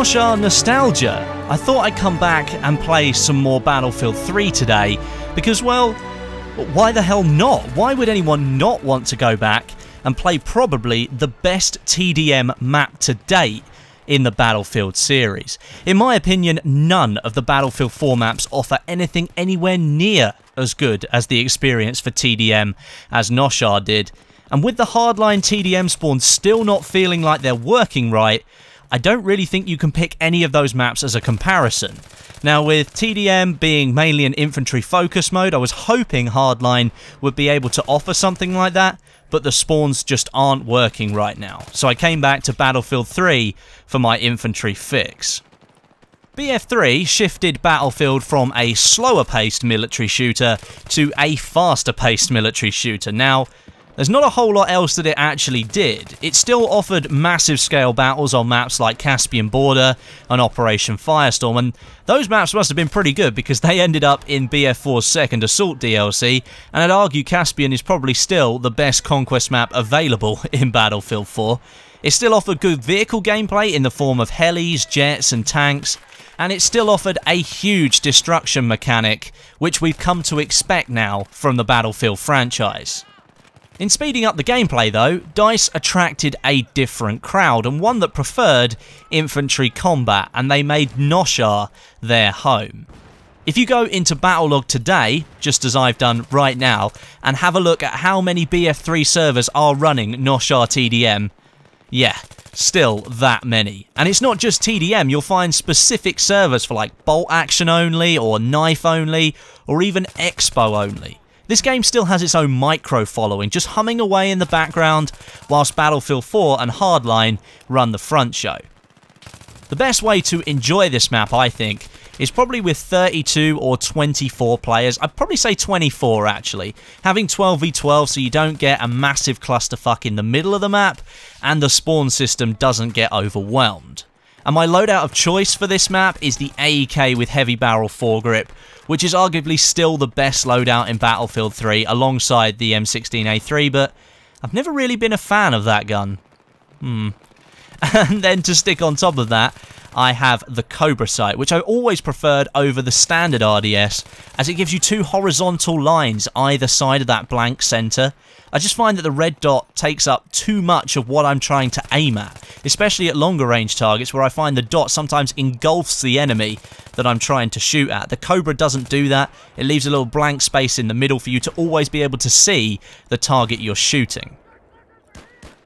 Noshar nostalgia, I thought I'd come back and play some more Battlefield 3 today, because, well, why the hell not? Why would anyone not want to go back and play probably the best TDM map to date in the Battlefield series? In my opinion, none of the Battlefield 4 maps offer anything anywhere near as good as the experience for TDM as Noshar did. And with the hardline TDM spawns still not feeling like they're working right, I don't really think you can pick any of those maps as a comparison. Now, with TDM being mainly an infantry focus mode, I was hoping hardline would be able to offer something like that, but the spawns just aren't working right now. So I came back to Battlefield 3 for my infantry fix. BF3 shifted Battlefield from a slower paced military shooter to a faster paced military shooter. Now, there's not a whole lot else that it actually did. It still offered massive scale battles on maps like Caspian Border and Operation Firestorm, and those maps must have been pretty good because they ended up in BF4's second Assault DLC, and I'd argue Caspian is probably still the best conquest map available in Battlefield 4. It still offered good vehicle gameplay in the form of helis, jets and tanks, and it still offered a huge destruction mechanic, which we've come to expect now from the Battlefield franchise. In speeding up the gameplay though, DICE attracted a different crowd, and one that preferred infantry combat, and they made Noshar their home. If you go into Battlelog today, just as I've done right now, and have a look at how many BF3 servers are running Noshar TDM, yeah, still that many. And it's not just TDM, you'll find specific servers for like bolt action only, or knife only, or even expo only. This game still has its own micro following, just humming away in the background, whilst Battlefield 4 and Hardline run the front show. The best way to enjoy this map, I think, is probably with 32 or 24 players. I'd probably say 24 actually. Having 12v12 so you don't get a massive clusterfuck in the middle of the map, and the spawn system doesn't get overwhelmed. And my loadout of choice for this map is the AEK with heavy barrel foregrip, which is arguably still the best loadout in Battlefield 3 alongside the M16A3, but I've never really been a fan of that gun. And then to stick on top of that, I have the Cobra sight, which I always preferred over the standard RDS, as it gives you two horizontal lines either side of that blank centre. I just find that the red dot takes up too much of what I'm trying to aim at, especially at longer range targets where I find the dot sometimes engulfs the enemy that I'm trying to shoot at. The Cobra doesn't do that. It leaves a little blank space in the middle for you to always be able to see the target you're shooting.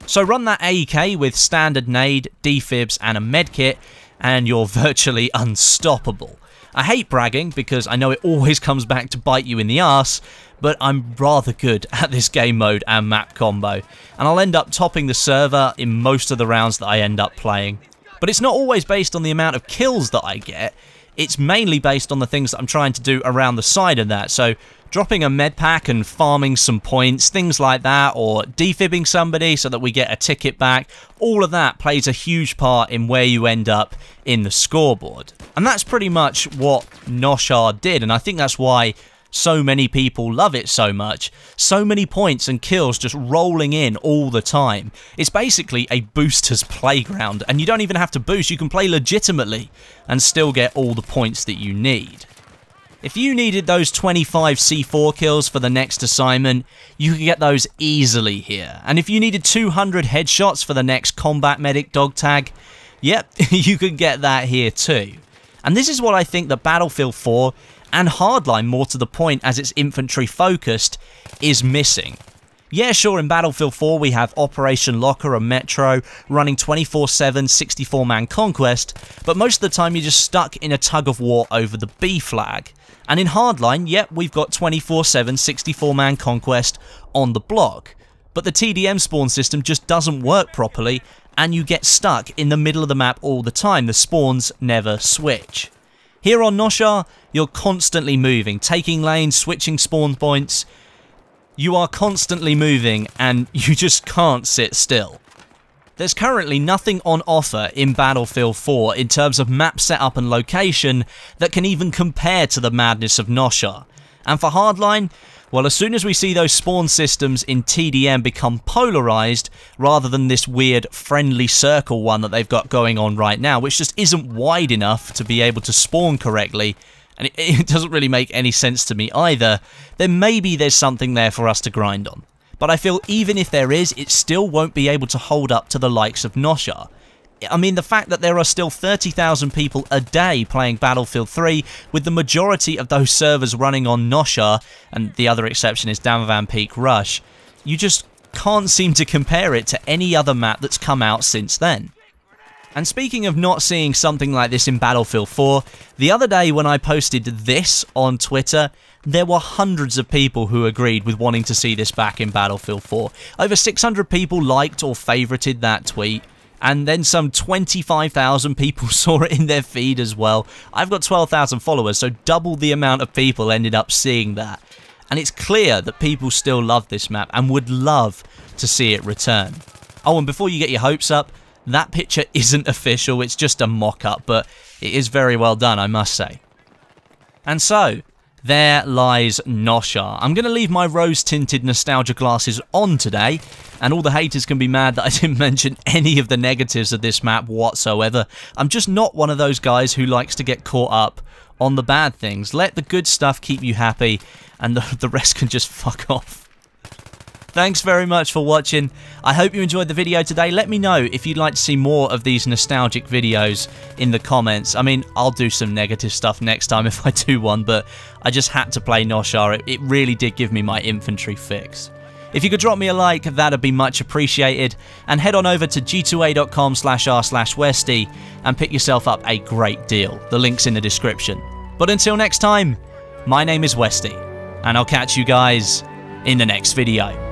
So run that AEK with standard nade, defibs and a medkit, and you're virtually unstoppable. I hate bragging because I know it always comes back to bite you in the arse, but I'm rather good at this game mode and map combo, and I'll end up topping the server in most of the rounds that I end up playing. But it's not always based on the amount of kills that I get, it's mainly based on the things that I'm trying to do around the side of that, so dropping a med pack and farming some points, things like that, or defibbing somebody so that we get a ticket back, all of that plays a huge part in where you end up in the scoreboard. And that's pretty much what Noshar did, and I think that's why so many people love it so much. So many points and kills just rolling in all the time. It's basically a booster's playground, and you don't even have to boost, you can play legitimately and still get all the points that you need. If you needed those 25 C4 kills for the next assignment, you could get those easily here. And if you needed 200 headshots for the next combat medic dog tag, yep, you could get that here too. And this is what I think that Battlefield 4 and Hardline, more to the point as it's infantry focused, is missing. Yeah, sure, in Battlefield 4 we have Operation Locker and Metro running 24/7 64-man conquest, but most of the time you're just stuck in a tug of war over the B flag. And in Hardline, yep, we've got 24/7 64-man conquest on the block, but the TDM spawn system just doesn't work properly, and you get stuck in the middle of the map all the time. The spawns never switch. Here on Noshar, you're constantly moving, taking lanes, switching spawn points. You are constantly moving, and you just can't sit still. There's currently nothing on offer in Battlefield 4 in terms of map setup and location that can even compare to the madness of Noshar. And for hardline, well, as soon as we see those spawn systems in TDM become polarized, rather than this weird friendly circle one that they've got going on right now, which just isn't wide enough to be able to spawn correctly, and it doesn't really make any sense to me either, then maybe there's something there for us to grind on. But I feel even if there is, it still won't be able to hold up to the likes of Noshar. I mean, the fact that there are still 30,000 people a day playing Battlefield 3, with the majority of those servers running on Noshar, and the other exception is Damavand Peak Rush, you just can't seem to compare it to any other map that's come out since then. And speaking of not seeing something like this in Battlefield 4, the other day when I posted this on Twitter, there were hundreds of people who agreed with wanting to see this back in Battlefield 4. Over 600 people liked or favorited that tweet, and then some 25,000 people saw it in their feed as well. I've got 12,000 followers, so double the amount of people ended up seeing that. And it's clear that people still love this map and would love to see it return. Oh, and before you get your hopes up, that picture isn't official, it's just a mock-up, but it is very well done, I must say. And so, there lies Noshar. I'm going to leave my rose-tinted nostalgia glasses on today, and all the haters can be mad that I didn't mention any of the negatives of this map whatsoever. I'm just not one of those guys who likes to get caught up on the bad things. Let the good stuff keep you happy, and the rest can just fuck off. Thanks very much for watching. I hope you enjoyed the video today. Let me know if you'd like to see more of these nostalgic videos in the comments. I mean, I'll do some negative stuff next time if I do one, but I just had to play Noshar. It really did give me my infantry fix. If you could drop me a like, that'd be much appreciated. And head on over to g2a.com/r/Westy and pick yourself up a great deal. The link's in the description. But until next time, my name is Westy, and I'll catch you guys in the next video.